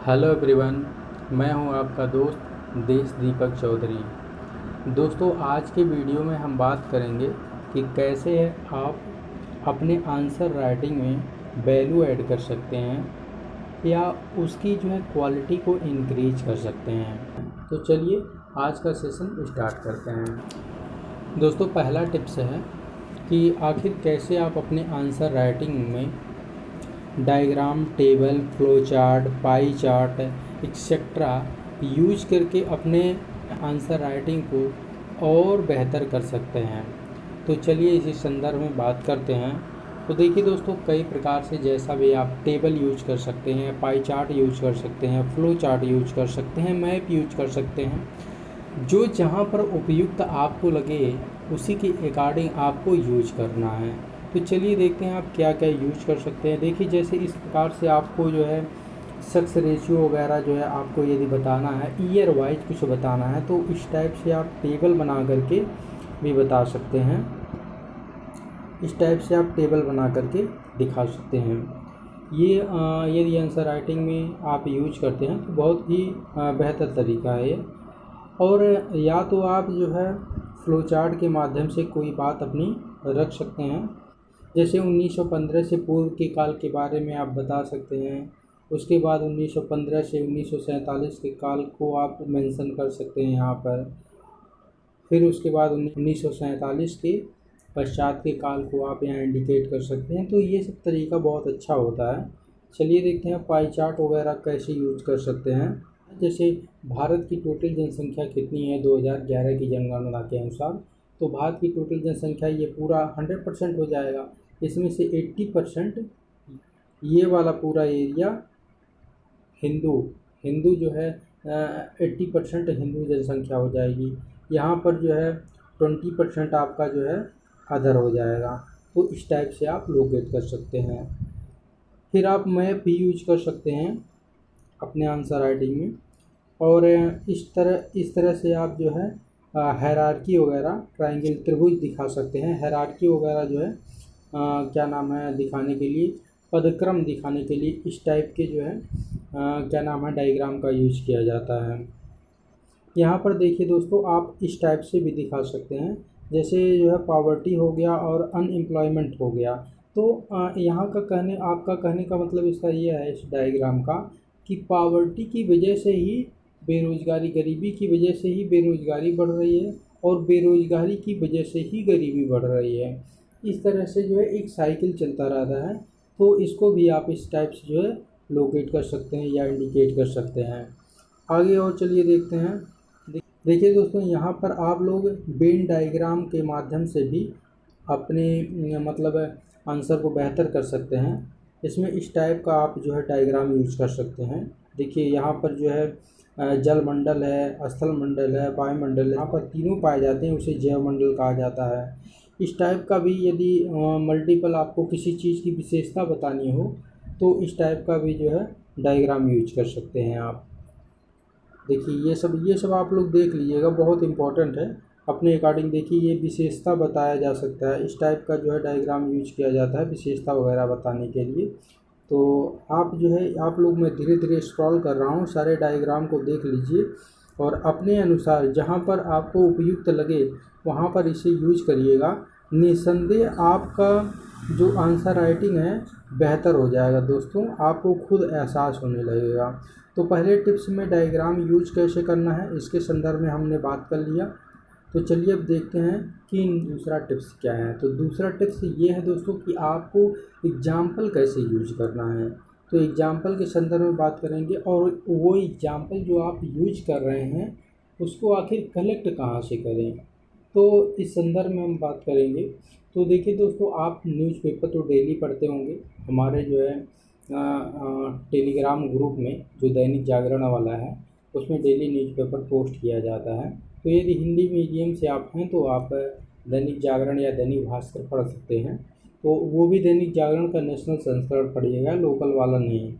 Hello everyone, मैं हूं आपका दोस्त देश दीपक चौधरी। दोस्तों, आज के वीडियो में हम बात करेंगे कि कैसे आप अपने आंसर राइटिंग में वैल्यू ऐड कर सकते हैं या उसकी क्वालिटी को इंक्रीज कर सकते हैं। तो चलिए आज का सेशन स्टार्ट करते हैं। दोस्तों, पहला टिप्स है कि आखिर कैसे आप अपने आंसर राइटिंग में diagram, table, flow chart, pie chart etcetera use करके अपने आंसर राइटिंग को और बेहतर कर सकते हैं। तो चलिए इसी संदर्भ में बात करते हैं। तो देखिए दोस्तों, कई प्रकार से जैसा भी आप टेबल यूज कर सकते हैं, पाई चार्ट यूज कर सकते हैं, फ्लो चार्ट यूज कर सकते हैं, मैप यूज कर सकते हैं। जो जहाँ पर उपयुक्त आपको लगे उसी के अकॉर्डिंग आपको यूज करना है। तो चलिए देखते हैं आप क्या क्या यूज कर सकते हैं। देखिए, जैसे इस प्रकार से आपको सक्सेस रेशियो वगैरह आपको यदि बताना है, ईयर वाइज कुछ बताना है, तो इस टाइप से आप टेबल बना करके भी बता सकते हैं। इस टाइप से आप टेबल बना करके दिखा सकते हैं। ये यदि आंसर राइटिंग में आप यूज करते हैं तो बहुत ही बेहतर तरीका है ये। और या तो आप फ्लो चार्ट के माध्यम से कोई बात अपनी रख सकते हैं। जैसे 1915 से पूर्व के काल के बारे में आप बता सकते हैं। उसके बाद 1915 से 1947 के काल को आप मेंशन कर सकते हैं यहाँ पर। फिर उसके बाद 1947 के पश्चात के काल को आप यहाँ इंडिकेट कर सकते हैं। तो ये सब तरीका बहुत अच्छा होता है। चलिए देखते हैं पाई चार्ट वगैरह कैसे यूज कर सकते हैं। जैसे भारत की टोटल जनसंख्या कितनी है 2011 की जनगणना के अनुसार, तो भारत की टोटल जनसंख्या ये पूरा 100% हो जाएगा। इसमें से 80% ये वाला पूरा एरिया हिंदू हिंदू 80% हिंदू जनसंख्या हो जाएगी। यहाँ पर 20% आपका अदर हो जाएगा। तो इस टाइप से आप लोकेट कर सकते हैं। फिर आप मैप भी यूज कर सकते हैं अपने आंसर राइटिंग में। और इस तरह से आप हायरार्की वगैरह, ट्रायंगल, त्रिभुज दिखा सकते हैं। हायरार्की वगैरह क्या नाम है दिखाने के लिए, पदक्रम दिखाने के लिए इस टाइप के क्या नाम है डायग्राम का यूज किया जाता है। यहाँ पर देखिए दोस्तों, आप इस टाइप से भी दिखा सकते हैं। जैसे पॉवर्टी हो गया और अनएम्प्लॉयमेंट हो गया। तो यहाँ का आपका कहने का मतलब इसका ये है इस डायग्राम का कि पॉवर्टी की वजह से ही बेरोज़गारी, गरीबी की वजह से ही बेरोज़गारी बढ़ रही है और बेरोज़गारी की वजह से ही गरीबी बढ़ रही है। इस तरह से एक साइकिल चलता रहता है। तो इसको भी आप इस टाइप से लोकेट कर सकते हैं या इंडिकेट कर सकते हैं। आगे और चलिए देखते हैं। देखिए दोस्तों, यहाँ पर आप लोग वेन डायग्राम के माध्यम से भी अपने मतलब आंसर को बेहतर कर सकते हैं। इसमें इस टाइप का आप डायग्राम यूज कर सकते हैं। देखिए यहाँ पर जल मंडल है, स्थल मंडल है, वायुमंडल है, यहाँ पर तीनों पाए जाते हैं, उसे जैव मंडल कहा जाता है। इस टाइप का भी यदि मल्टीपल आपको किसी चीज़ की विशेषता बतानी हो तो इस टाइप का भी डायग्राम यूज कर सकते हैं आप। देखिए ये सब आप लोग देख लीजिएगा, बहुत इम्पोर्टेंट है। अपने अकॉर्डिंग देखिए, ये विशेषता बताया जा सकता है। इस टाइप का डायग्राम यूज किया जाता है विशेषता वगैरह बताने के लिए। तो आप आप लोग, मैं धीरे धीरे स्क्रॉल कर रहा हूँ, सारे डायग्राम को देख लीजिए और अपने अनुसार जहाँ पर आपको उपयुक्त लगे वहाँ पर इसे यूज करिएगा। निस्संदेह आपका जो आंसर राइटिंग है बेहतर हो जाएगा दोस्तों, आपको खुद एहसास होने लगेगा। तो पहले टिप्स में डायग्राम यूज कैसे करना है इसके संदर्भ में हमने बात कर लिया। तो चलिए अब देखते हैं कि दूसरा टिप्स क्या है। तो दूसरा टिप्स ये है दोस्तों कि आपको एग्जाम्पल कैसे यूज करना है। तो एग्जाम्पल के संदर्भ में बात करेंगे और वो एग्जाम्पल जो आप यूज कर रहे हैं उसको आखिर कलेक्ट कहाँ से करें, तो इस संदर्भ में हम बात करेंगे। तो देखिए दोस्तों, आप न्यूज़पेपर तो डेली पढ़ते होंगे। हमारे टेलीग्राम ग्रुप में जो दैनिक जागरण वाला है उसमें डेली न्यूज़पेपर पोस्ट किया जाता है। तो यदि हिंदी मीडियम से आप हैं तो आप दैनिक जागरण या दैनिक भास्कर पढ़ सकते हैं। तो वो भी दैनिक जागरण का नेशनल संस्करण पढ़िएगा, लोकल वाला नहीं।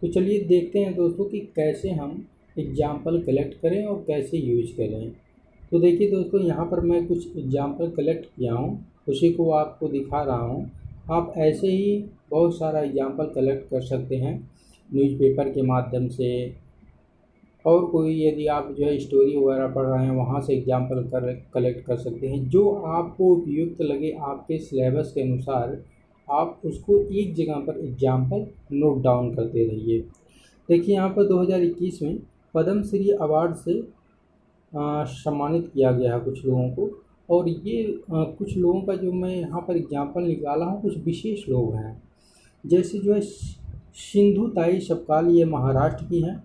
तो चलिए देखते हैं दोस्तों कि कैसे हम एग्जाम्पल कलेक्ट करें और कैसे यूज करें। तो देखिए दोस्तों, यहाँ पर मैं कुछ एग्जाम्पल कलेक्ट किया हूँ, उसी को आपको दिखा रहा हूँ। आप ऐसे ही बहुत सारा एग्जाम्पल कलेक्ट कर सकते हैं। न्यूज़पेपर के माध्यम से, और कोई यदि आप जो है स्टोरी वगैरह पढ़ रहे हैं वहाँ से एग्जाम्पल कलेक्ट कर सकते हैं। जो आपको उपयुक्त लगे आपके सिलेबस के अनुसार आप उसको एक जगह पर एग्जाम्पल नोट डाउन करते रहिए। देखिए यहाँ पर 2021 में पद्म श्री अवार्ड से सम्मानित किया गया है कुछ लोगों को, और ये कुछ लोगों का जो मैं यहाँ पर एग्जाम्पल निकाला हूँ कुछ विशेष लोग हैं। जैसे जो है सिंधु ताई सपकाल, ये महाराष्ट्र की हैं।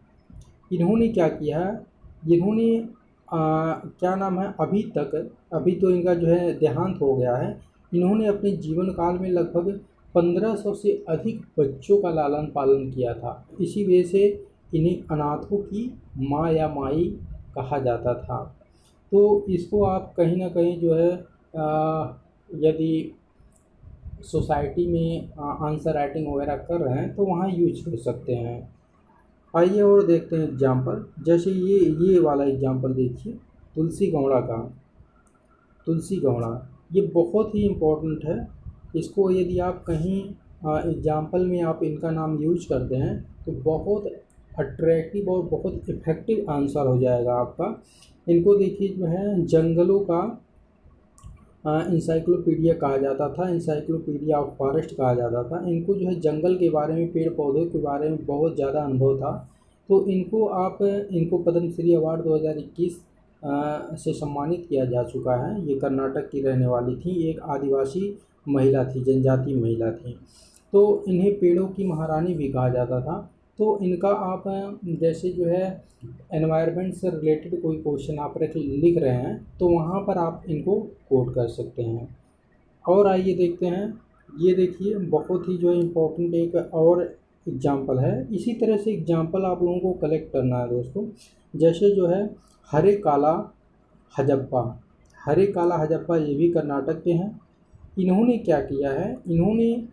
इन्होंने क्या किया है, इन्होंने क्या नाम है, अभी तो इनका जो है देहांत हो गया है। इन्होंने अपने जीवन काल में लगभग 1500 से अधिक बच्चों का लालन पालन किया था। इसी वजह से इन्हें अनाथों की माँ या माई कहा जाता था। तो इसको आप कहीं ना कहीं जो है यदि सोसाइटी में आंसर राइटिंग वगैरह कर रहे हैं तो वहाँ यूज कर सकते हैं। आइए और देखते हैं एग्जाम्पल। जैसे ये वाला एग्जाम्पल देखिए, तुलसी गौड़ा का। तुलसी गौड़ा ये बहुत ही इम्पोर्टेंट है। इसको यदि आप कहीं एग्जाम्पल में आप इनका नाम यूज करते हैं तो बहुत अट्रैक्टिव और बहुत इफ़ेक्टिव आंसर हो जाएगा आपका। इनको देखिए जो है जंगलों का इंसाइक्लोपीडिया कहा जाता था, इंसाइक्लोपीडिया ऑफ फॉरेस्ट कहा जाता था। इनको जो है जंगल के बारे में, पेड़ पौधों के बारे में बहुत ज़्यादा अनुभव था। तो इनको पद्मश्री अवार्ड 2021 से सम्मानित किया जा चुका है। ये कर्नाटक की रहने वाली थी, एक आदिवासी महिला थी, जनजाति महिला थी। तो इन्हें पेड़ों की महारानी भी कहा जाता था। तो इनका आप जैसे जो है एनवायरनमेंट से रिलेटेड कोई क्वेश्चन आप लिख रहे हैं तो वहाँ पर आप इनको कोट कर सकते हैं। और आइए देखते हैं, ये देखिए बहुत ही जो इम्पोर्टेंट एक और एग्जाम्पल है। इसी तरह से एग्जाम्पल आप लोगों को कलेक्ट करना है दोस्तों। जैसे जो है हरे काला हजप्पा, हरे काला हजप्पा ये भी कर्नाटक के हैं। इन्होंने क्या किया है, इन्होंने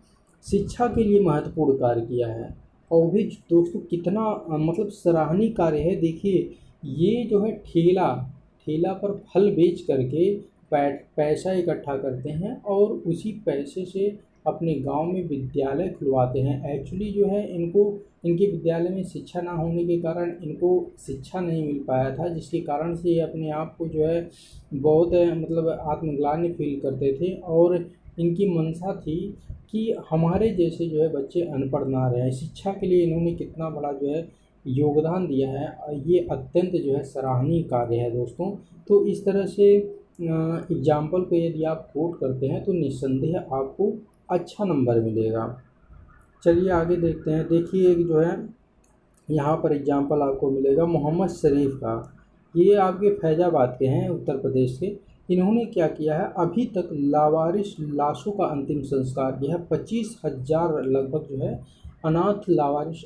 शिक्षा के लिए महत्वपूर्ण कार्य किया है, और भी दोस्तों कितना मतलब सराहनीय कार्य है। देखिए ये जो है ठेला पर फल बेच करके पैसा इकट्ठा करते हैं और उसी पैसे से अपने गांव में विद्यालय खुलवाते हैं। एक्चुअली जो है इनके विद्यालय में शिक्षा ना होने के कारण इनको शिक्षा नहीं मिल पाया था, जिसके कारण से ये अपने आप को जो है बहुत मतलब आत्मग्लानि फील करते थे, और इनकी मंशा थी कि हमारे जैसे जो है बच्चे अनपढ़ ना रहें। शिक्षा के लिए इन्होंने कितना बड़ा जो है योगदान दिया है, ये अत्यंत जो है सराहनीय कार्य है दोस्तों। तो इस तरह से एग्जाम्पल को यदि आप कोट करते हैं तो निस्संदेह आपको अच्छा नंबर मिलेगा। चलिए आगे देखते हैं। देखिए एक जो है यहाँ पर एग्जाम्पल आपको मिलेगा मोहम्मद शरीफ का। ये आपके फैजाबाद के हैं, उत्तर प्रदेश के। इन्होंने क्या किया है, अभी तक लावारिस लाशों का अंतिम संस्कार किया है। 25,000 लगभग जो है अनाथ लावारिस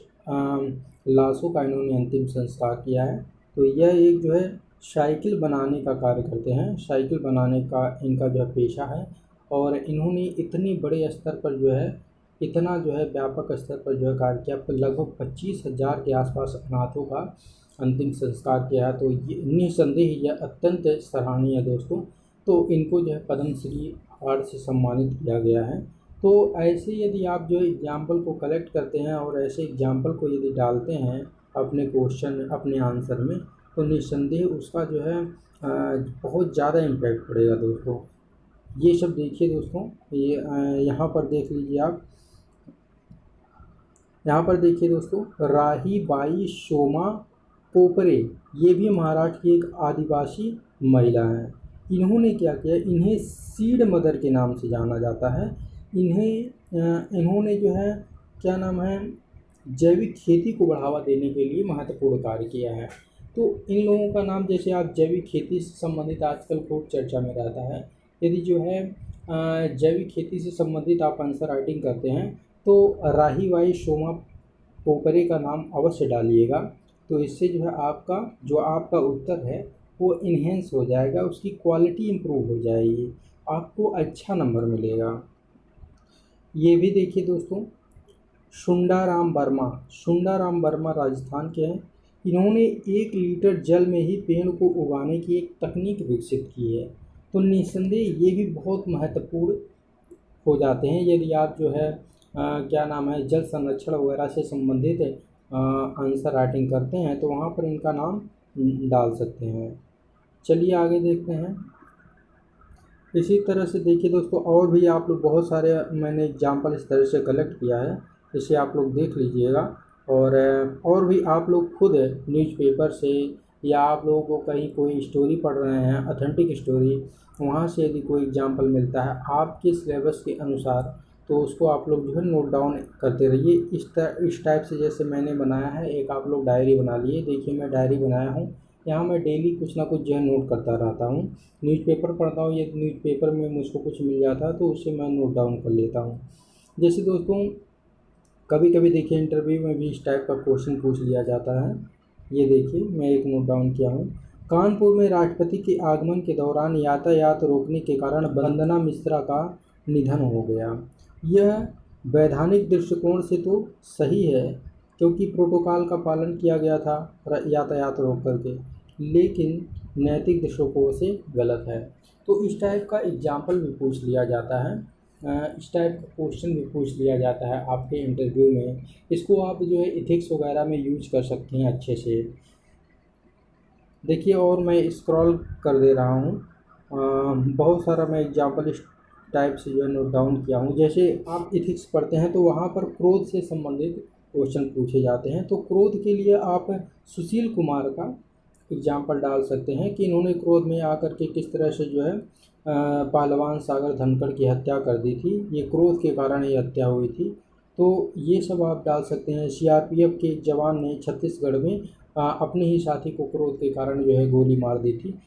लाशों का इन्होंने अंतिम संस्कार किया है। तो यह एक जो है साइकिल बनाने का कार्य करते हैं, साइकिल बनाने का इनका जो है पेशा है। और इन्होंने इतनी बड़े स्तर पर जो है इतना जो है व्यापक स्तर पर जो है कार्य किया, लगभग 25,000 के आसपास अनाथों का अंतिम संस्कार किया है। तो ये निस्संदेह यह अत्यंत सराहनीय है दोस्तों। तो इनको जो है पद्मश्री अवार्ड से सम्मानित किया गया है। तो ऐसे यदि आप जो एग्जाम्पल को कलेक्ट करते हैं और ऐसे एग्जाम्पल को यदि डालते हैं अपने क्वेश्चन में, अपने आंसर में, तो निस्संदेह उसका जो है बहुत ज़्यादा इम्पैक्ट पड़ेगा दोस्तों। ये सब देखिए दोस्तों, ये यहाँ पर देख लीजिए आप, यहाँ पर देखिए दोस्तों राही बाई सोमा पोपरे, ये भी महाराष्ट्र की एक आदिवासी महिला हैं। इन्होंने क्या किया, इन्हें सीड मदर के नाम से जाना जाता है। इन्होंने जो है क्या नाम है, जैविक खेती को बढ़ावा देने के लिए महत्वपूर्ण कार्य किया है। तो इन लोगों का नाम, जैसे आप जैविक खेती से संबंधित आजकल खूब चर्चा में रहता है, यदि जो है जैविक खेती से संबंधित आप आंसर राइटिंग करते हैं तो राही बाई सोमा पोपरे का नाम अवश्य डालिएगा। तो इससे जो है आपका उत्तर है वो इन्हेंस हो जाएगा, उसकी क्वालिटी इम्प्रूव हो जाएगी, आपको अच्छा नंबर मिलेगा। ये भी देखिए दोस्तों सुंडाराम वर्मा राजस्थान के हैं। इन्होंने 1 लीटर जल में ही पेड़ को उगाने की एक तकनीक विकसित की है। तो निस्संदेह ये भी बहुत महत्वपूर्ण हो जाते हैं यदि आप जो है क्या नाम है जल संरक्षण वगैरह से संबंधित आंसर राइटिंग करते हैं तो वहाँ पर इनका नाम डाल सकते हैं। चलिए आगे देखते हैं। इसी तरह से देखिए दोस्तों, और भी आप लोग बहुत सारे मैंने एग्जाम्पल इस तरह से कलेक्ट किया है, इसे आप लोग देख लीजिएगा। और भी आप लोग खुद न्यूज़पेपर से या आप लोगों को कहीं कोई स्टोरी पढ़ रहे हैं, ऑथेंटिक स्टोरी, वहाँ से यदि कोई एग्जाम्पल मिलता है आपके सिलेबस के अनुसार, तो उसको आप लोग जो है नोट डाउन करते रहिए। इस टाइप से जैसे मैंने बनाया है, एक आप लोग डायरी बना लिए। देखिए मैं डायरी बनाया हूँ, यहाँ मैं डेली कुछ ना कुछ जो है नोट करता रहता हूँ। न्यूज़पेपर पढ़ता हूँ, ये न्यूज़पेपर में मुझको कुछ मिल जाता है तो उसे मैं नोट डाउन कर लेता हूँ। जैसे दोस्तों कभी कभी देखिए इंटरव्यू में भी इस टाइप का क्वेश्चन पूछ लिया जाता है। ये देखिए मैं एक नोट डाउन किया हूँ। कानपुर में राष्ट्रपति के आगमन के दौरान यातायात रोकने के कारण वंदना मिश्रा का निधन हो गया। यह वैधानिक दृष्टिकोण से तो सही है क्योंकि प्रोटोकॉल का पालन किया गया था यातायात रोक करके, लेकिन नैतिक दृष्टिकोण से गलत है। तो इस टाइप का एग्जाम्पल भी पूछ लिया जाता है, इस टाइप का क्वेश्चन भी पूछ लिया जाता है आपके इंटरव्यू में। इसको आप जो है इथिक्स वगैरह में यूज कर सकते हैं अच्छे से। देखिए और मैं स्क्रॉल कर दे रहा हूँ, बहुत सारा मैं एग्जाम्पल इस टाइप से जो है नोट डाउन किया हूँ। जैसे आप इथिक्स पढ़ते हैं तो वहाँ पर क्रोध से संबंधित क्वेश्चन पूछे जाते हैं, तो क्रोध के लिए आप सुशील कुमार का एग्जाम्पल डाल सकते हैं कि इन्होंने क्रोध में आकर के किस तरह से जो है पहलवान सागर धनखड़ की हत्या कर दी थी, ये क्रोध के कारण ये हत्या हुई थी। तो ये सब आप डाल सकते हैं। सीआरपीएफ के एक जवान ने छत्तीसगढ़ में अपने ही साथी को क्रोध के कारण जो है गोली मार दी थी।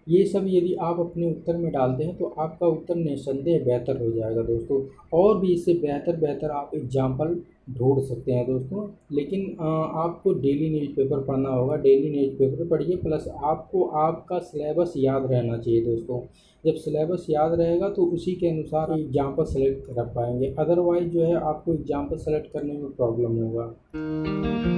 ये सब यदि आप अपने उत्तर में डालते हैं तो आपका उत्तर निस्संदेह बेहतर हो जाएगा दोस्तों। और भी इससे बेहतर बेहतर आप एग्जाम्पल ढूंढ सकते हैं दोस्तों। लेकिन आपको डेली न्यूज़पेपर पढ़ना होगा, डेली न्यूज़पेपर पढ़िए, प्लस आपको आपका सिलेबस याद रहना चाहिए दोस्तों। जब सिलेबस याद रहेगा तो उसी के अनुसार आप एग्जाम्पल सेलेक्ट कर पाएंगे, अदरवाइज जो है आपको एग्जाम्पल सेलेक्ट करने में प्रॉब्लम होगा।